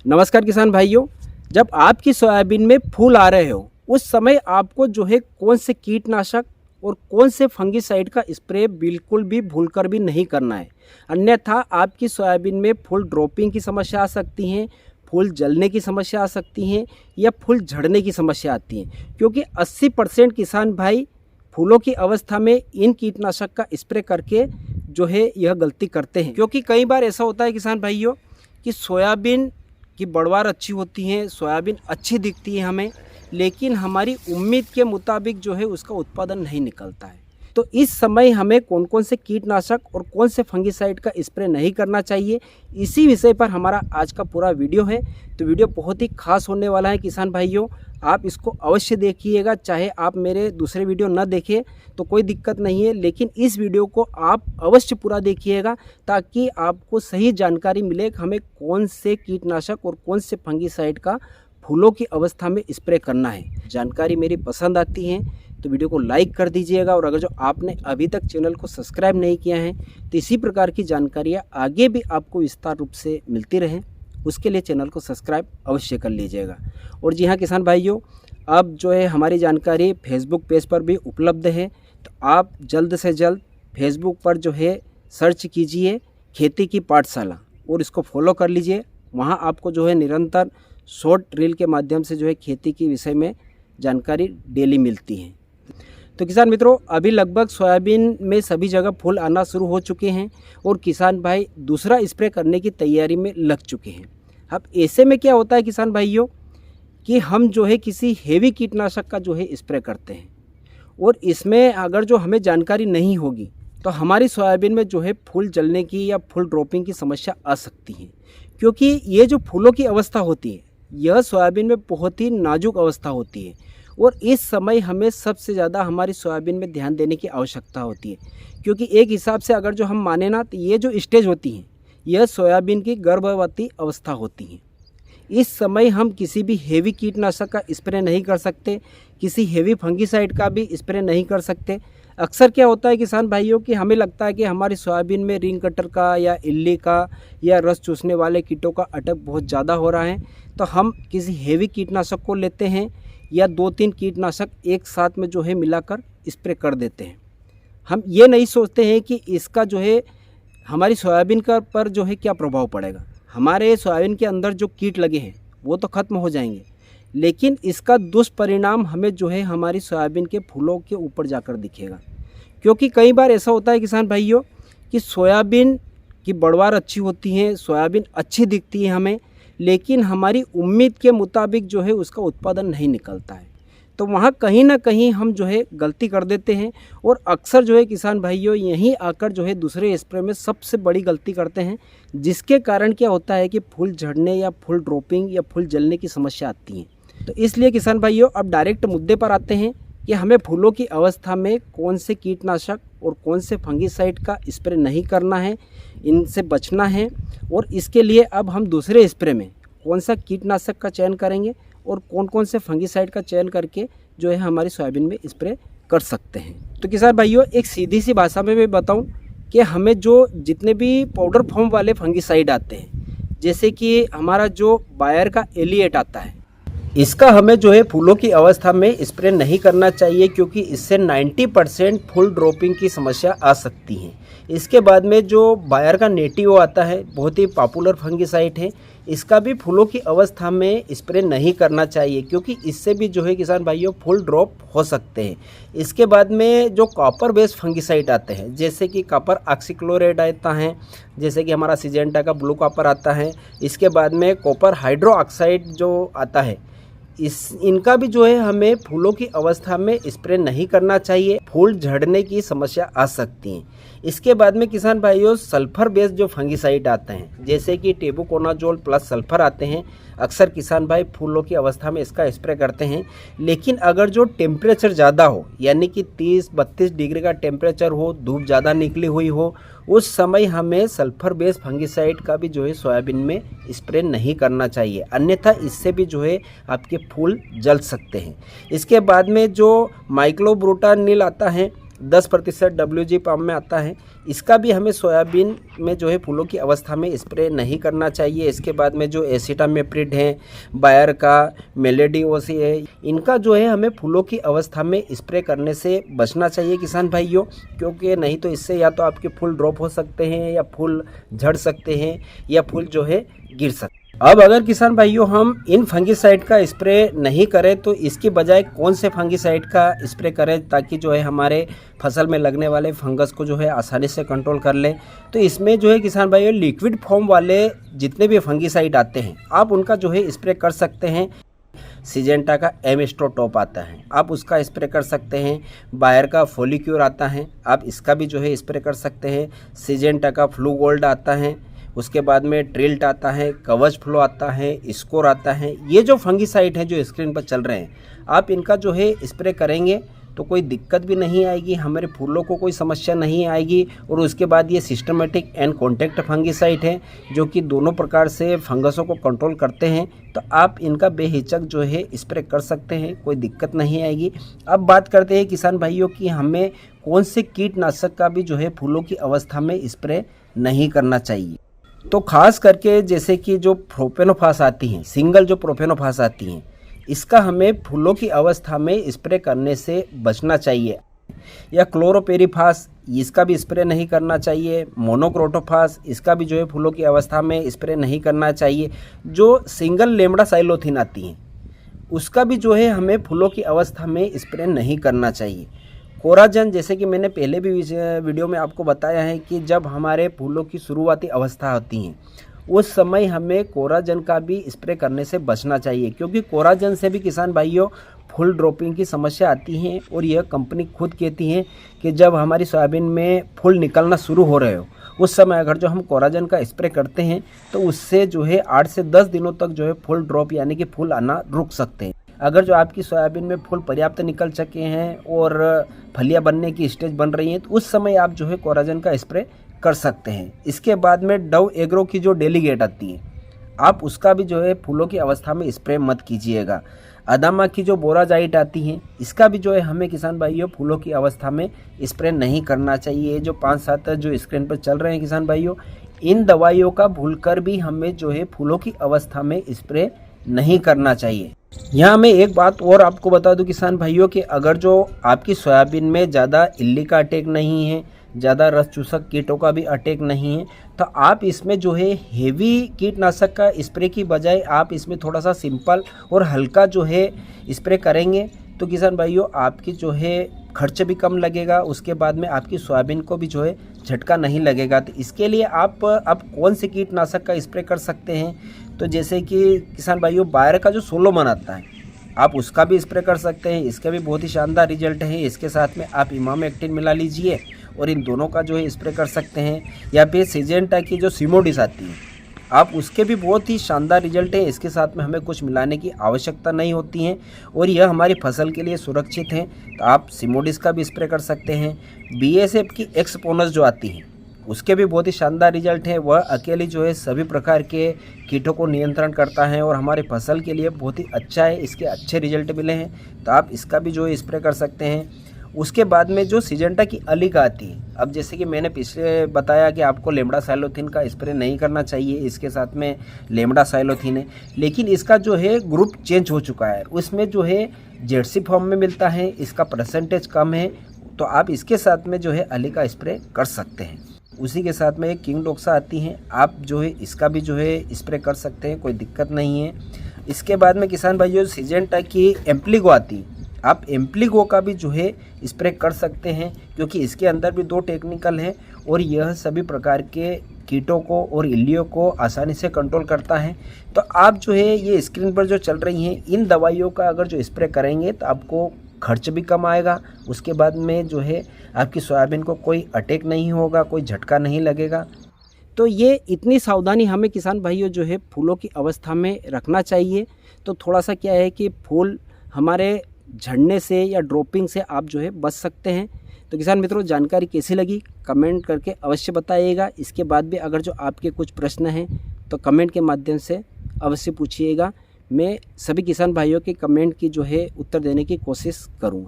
नमस्कार किसान भाइयों, जब आपकी सोयाबीन में फूल आ रहे हो उस समय आपको जो है कौन से कीटनाशक और कौन से फंगिसाइड का स्प्रे बिल्कुल भी भूलकर भी नहीं करना है। अन्यथा आपकी सोयाबीन में फूल ड्रॉपिंग की समस्या आ सकती है, फूल जलने की समस्या आ सकती है या फूल झड़ने की समस्या आती है। क्योंकि 80% किसान भाई फूलों की अवस्था में इन कीटनाशक का स्प्रे करके जो है यह गलती करते हैं। क्योंकि कई बार ऐसा होता है किसान भाइयों कि सोयाबीन की बढ़वार अच्छी होती है, सोयाबीन अच्छी दिखती है हमें, लेकिन हमारी उम्मीद के मुताबिक जो है उसका उत्पादन नहीं निकलता है। तो इस समय हमें कौन कौन से कीटनाशक और कौन से फंगिसाइड का स्प्रे नहीं करना चाहिए, इसी विषय पर हमारा आज का पूरा वीडियो है। तो वीडियो बहुत ही खास होने वाला है किसान भाइयों, आप इसको अवश्य देखिएगा। चाहे आप मेरे दूसरे वीडियो न देखें तो कोई दिक्कत नहीं है, लेकिन इस वीडियो को आप अवश्य पूरा देखिएगा ताकि आपको सही जानकारी मिले कि हमें कौन से कीटनाशक और कौन से फंगिसाइड का फूलों की अवस्था में स्प्रे करना है। जानकारी मेरी पसंद आती है तो वीडियो को लाइक कर दीजिएगा, और अगर जो आपने अभी तक चैनल को सब्सक्राइब नहीं किया है तो इसी प्रकार की जानकारियाँ आगे भी आपको विस्तार रूप से मिलती रहें, उसके लिए चैनल को सब्सक्राइब अवश्य कर लीजिएगा। और जी हाँ किसान भाइयों, अब जो है हमारी जानकारी फेसबुक पेज पर भी उपलब्ध है, तो आप जल्द से जल्द फेसबुक पर जो है सर्च कीजिए खेती की पाठशाला और इसको फॉलो कर लीजिए। वहाँ आपको जो है निरंतर शॉर्ट रील के माध्यम से जो है खेती के विषय में जानकारी डेली मिलती है। तो किसान मित्रों, अभी लगभग सोयाबीन में सभी जगह फूल आना शुरू हो चुके हैं और किसान भाई दूसरा स्प्रे करने की तैयारी में लग चुके हैं। अब ऐसे में क्या होता है किसान भाइयों कि हम जो है किसी हेवी कीटनाशक का जो है स्प्रे करते हैं, और इसमें अगर जो हमें जानकारी नहीं होगी तो हमारी सोयाबीन में जो है फूल जलने की या फूल ड्रॉपिंग की समस्या आ सकती है। क्योंकि ये जो फूलों की अवस्था होती है यह सोयाबीन में बहुत ही नाजुक अवस्था होती है, और इस समय हमें सबसे ज़्यादा हमारी सोयाबीन में ध्यान देने की आवश्यकता होती है। क्योंकि एक हिसाब से अगर जो हम माने ना तो ये जो स्टेज होती है यह सोयाबीन की गर्भवती अवस्था होती है। इस समय हम किसी भी हेवी कीटनाशक का स्प्रे नहीं कर सकते, किसी हेवी फंगिसाइड का भी स्प्रे नहीं कर सकते। अक्सर क्या होता है किसान भाइयों कि हमें लगता है कि हमारी सोयाबीन में रिंग कटर का या इल्ली का या रस चूसने वाले कीटों का अटैक बहुत ज़्यादा हो रहा है, तो हम किसी हेवी कीटनाशक को लेते हैं या 2-3 कीटनाशक एक साथ में जो है मिलाकर स्प्रे कर देते हैं। हम ये नहीं सोचते हैं कि इसका जो है हमारी सोयाबीन का पर जो है क्या प्रभाव पड़ेगा। हमारे सोयाबीन के अंदर जो कीट लगे हैं वो तो ख़त्म हो जाएंगे, लेकिन इसका दुष्परिणाम हमें जो है हमारी सोयाबीन के फूलों के ऊपर जाकर दिखेगा। क्योंकि कई बार ऐसा होता है किसान भाइयों कि सोयाबीन की बढ़वार अच्छी होती है, सोयाबीन अच्छी दिखती है हमें, लेकिन हमारी उम्मीद के मुताबिक जो है उसका उत्पादन नहीं निकलता है। तो वहाँ कहीं ना कहीं हम जो है गलती कर देते हैं, और अक्सर जो है किसान भाइयों यहीं आकर जो है दूसरे स्प्रे में सबसे बड़ी गलती करते हैं, जिसके कारण क्या होता है कि फूल झड़ने या फूल ड्रॉपिंग या फूल जलने की समस्या आती है। तो इसलिए किसान भाइयों अब डायरेक्ट मुद्दे पर आते हैं कि हमें फूलों की अवस्था में कौन से कीटनाशक और कौन से फंगिसाइड का स्प्रे नहीं करना है, इनसे बचना है। और इसके लिए अब हम दूसरे स्प्रे में कौन सा कीटनाशक का चयन करेंगे और कौन कौन से फंगिसाइड का चयन करके जो है हमारी सोयाबीन में स्प्रे कर सकते हैं। तो किसान भाइयों, एक सीधी सी भाषा में मैं बताऊं कि हमें जो जितने भी पाउडर फॉर्म वाले फंगिसाइड आते हैं, जैसे कि हमारा जो बायर का एलिएट आता है, इसका हमें जो है फूलों की अवस्था में स्प्रे नहीं करना चाहिए, क्योंकि इससे 90% फूल ड्रॉपिंग की समस्या आ सकती है। इसके बाद में जो बायर का नेटिव आता है, बहुत ही पॉपुलर फंगिसाइड है, इसका भी फूलों की अवस्था में स्प्रे नहीं करना चाहिए, क्योंकि इससे भी जो है किसान भाइयों फूल ड्रॉप हो सकते हैं। इसके बाद में जो कॉपर बेस्ड फंगिसाइड आते हैं, जैसे कि कॉपर ऑक्सीक्लोराइड आता है, जैसे कि हमारा सिजेंटा का ब्लू कॉपर आता है, इसके बाद में कॉपर हाइड्रो ऑक्साइड जो आता है, इनका भी जो है हमें फूलों की अवस्था में स्प्रे नहीं करना चाहिए, फूल झड़ने की समस्या आ सकती है। इसके बाद में किसान भाइयों सल्फर बेस्ड जो फंगिसाइड आते हैं, जैसे कि टेबुकोनाजोल प्लस सल्फर आते हैं, अक्सर किसान भाई फूलों की अवस्था में इसका स्प्रे करते हैं। लेकिन अगर जो टेम्परेचर ज़्यादा हो, यानी कि 30-32 डिग्री का टेम्परेचर हो, धूप ज़्यादा निकली हुई हो, उस समय हमें सल्फर बेस्ड फंगिसाइड का भी जो है सोयाबीन में स्प्रे नहीं करना चाहिए, अन्यथा इससे भी जो है आपके फूल जल सकते हैं। इसके बाद में जो माइक्लोब्रोटानिल आता है, 10% WG पाम में आता है, इसका भी हमें सोयाबीन में जो है फूलों की अवस्था में स्प्रे नहीं करना चाहिए। इसके बाद में जो एसिटामेप्रिड है, बायर का, मेलेडियोसी है, इनका जो है हमें फूलों की अवस्था में स्प्रे करने से बचना चाहिए किसान भाइयों, क्योंकि नहीं तो इससे या तो आपके फूल ड्रॉप हो सकते हैं, या फूल झड़ सकते हैं, या फूल जो है गिर सकते हैं। अब अगर किसान भाइयों हम इन फंगिसाइड का स्प्रे नहीं करें तो इसकी बजाय कौन से फंगिसाइड का स्प्रे करें ताकि जो है हमारे फसल में लगने वाले फंगस को जो है आसानी से कंट्रोल कर लें। तो इसमें जो है किसान भाइयों लिक्विड फॉर्म वाले जितने भी फंगिसाइड आते हैं आप उनका जो है स्प्रे कर सकते हैं। सिजेंटा का एमिस्ट्रो टॉप आता है, आप उसका स्प्रे कर सकते हैं। बायर का फोलिक्योर आता है, आप इसका भी जो है स्प्रे कर सकते हैं। सिजेंटा का फ्लू गोल्ड आता है, उसके बाद में ट्रिल्ट आता है, कवच फ्लो आता है, स्कोर आता है। ये जो फंगिसाइड हैं जो स्क्रीन पर चल रहे हैं, आप इनका जो है स्प्रे करेंगे तो कोई दिक्कत भी नहीं आएगी, हमारे फूलों को कोई समस्या नहीं आएगी। और उसके बाद ये सिस्टमेटिक एंड कॉन्टैक्ट फंगिसाइड है जो कि दोनों प्रकार से फंगसों को कंट्रोल करते हैं, तो आप इनका बेहिचक जो है स्प्रे कर सकते हैं, कोई दिक्कत नहीं आएगी। अब बात करते हैं किसान भाइयों कि हमें कौन से कीटनाशक का भी जो है फूलों की अवस्था में स्प्रे नहीं करना चाहिए। तो खास करके जैसे कि जो प्रोपेनोफास आती हैं, सिंगल जो प्रोपेनोफास आती हैं, इसका हमें फूलों की अवस्था में स्प्रे करने से बचना चाहिए। या क्लोरोपेरीफास, इसका भी स्प्रे नहीं करना चाहिए। मोनोक्रोटोफास, इसका भी जो है फूलों की अवस्था में स्प्रे नहीं करना चाहिए। जो सिंगल लेमडासाइलोथिन आती हैं उसका भी जो है हमें फूलों की अवस्था में स्प्रे नहीं करना चाहिए। कोराजन, जैसे कि मैंने पहले भी वीडियो में आपको बताया है कि जब हमारे फूलों की शुरुआती अवस्था होती हैं उस समय हमें कोराजन का भी स्प्रे करने से बचना चाहिए, क्योंकि कोराजन से भी किसान भाइयों फुल ड्रॉपिंग की समस्या आती है। और यह कंपनी खुद कहती है कि जब हमारी सोयाबीन में फूल निकलना शुरू हो रहे हो उस समय अगर जो हम कोराजन का स्प्रे करते हैं तो उससे जो है 8 से 10 दिनों तक जो है फुल ड्रॉप यानी कि फूल आना रुक सकते हैं। अगर जो आपकी सोयाबीन में फूल पर्याप्त निकल चुके हैं और फलियां बनने की स्टेज बन रही हैं तो उस समय आप जो है कोराजन का स्प्रे कर सकते हैं। इसके बाद में डव एग्रो की जो डेलीगेट आती है आप उसका भी जो है फूलों की अवस्था में स्प्रे मत कीजिएगा। अदामा की जो बोराजाइट आती हैं इसका भी जो है हमें किसान भाइयों फूलों की अवस्था में स्प्रे नहीं करना चाहिए। जो 5-7 जो स्क्रीन पर चल रहे हैं किसान भाइयों, इन दवाइयों का भूलकर भी हमें जो है फूलों की अवस्था में स्प्रे नहीं करना चाहिए। यहाँ मैं एक बात और आपको बता दूं किसान भाइयों कि अगर जो आपकी सोयाबीन में ज़्यादा इल्ली का अटैक नहीं है, ज़्यादा रस चूसक कीटों का भी अटैक नहीं है, तो आप इसमें जो है हेवी कीटनाशक का स्प्रे की बजाय आप इसमें थोड़ा सा सिंपल और हल्का जो है स्प्रे करेंगे तो किसान भाइयों आपकी जो है खर्च भी कम लगेगा। उसके बाद में आपकी सोयाबीन को भी जो है झटका नहीं लगेगा। तो इसके लिए आप अब कौन से कीटनाशक का स्प्रे कर सकते हैं, तो जैसे कि किसान भाइयों बायर का जो सोलोमन आता है आप उसका भी स्प्रे कर सकते हैं, इसके भी बहुत ही शानदार रिजल्ट है। इसके साथ में आप इमामेक्टिन मिला लीजिए और इन दोनों का जो है स्प्रे कर सकते हैं। या फिर सिजेंटा की जो सिमोडिस आती है आप उसके भी बहुत ही शानदार रिजल्ट है। इसके साथ में हमें कुछ मिलाने की आवश्यकता नहीं होती है और यह हमारी फसल के लिए सुरक्षित है, तो आप सिमोडिस का भी स्प्रे कर सकते हैं। BSF की एक्सपोनस जो आती है उसके भी बहुत ही शानदार रिजल्ट है। वह अकेली जो है सभी प्रकार के कीटों को नियंत्रण करता है और हमारे फसल के लिए बहुत ही अच्छा है, इसके अच्छे रिजल्ट मिले हैं, तो आप इसका भी जो है स्प्रे कर सकते हैं। उसके बाद में जो सिजेंटा की अलीका आती है, अब जैसे कि मैंने पिछले बताया कि आपको लेमडासाइलोथिन का स्प्रे नहीं करना चाहिए, इसके साथ में लेमडासाइलोथिन है, लेकिन इसका जो है ग्रुप चेंज हो चुका है, उसमें जो है जेडसी फॉर्म में मिलता है, इसका परसेंटेज कम है, तो आप इसके साथ में जो है अलीका स्प्रे कर सकते हैं। उसी के साथ में एक किंग डोक्सा आती है, आप जो है इसका भी जो है स्प्रे कर सकते हैं, कोई दिक्कत नहीं है। इसके बाद में किसान भाई जो सिजेंटा की एम्प्लीगो आती है आप एम्प्लीगो का भी जो है स्प्रे कर सकते हैं, क्योंकि इसके अंदर भी 2 टेक्निकल हैं और यह सभी प्रकार के कीटों को और इल्लियों को आसानी से कंट्रोल करता है। तो आप जो है ये स्क्रीन पर जो चल रही हैं इन दवाइयों का अगर जो स्प्रे करेंगे तो आपको खर्च भी कम आएगा। उसके बाद में जो है आपकी सोयाबीन को कोई अटैक नहीं होगा, कोई झटका नहीं लगेगा। तो ये इतनी सावधानी हमें किसान भाइयों जो है फूलों की अवस्था में रखना चाहिए। तो थोड़ा सा क्या है कि फूल हमारे झड़ने से या ड्रॉपिंग से आप जो है बच सकते हैं। तो किसान मित्रों जानकारी कैसी लगी कमेंट करके अवश्य बताइएगा। इसके बाद भी अगर जो आपके कुछ प्रश्न हैं तो कमेंट के माध्यम से अवश्य पूछिएगा। मैं सभी किसान भाइयों के कमेंट की जो है उत्तर देने की कोशिश करूँगा।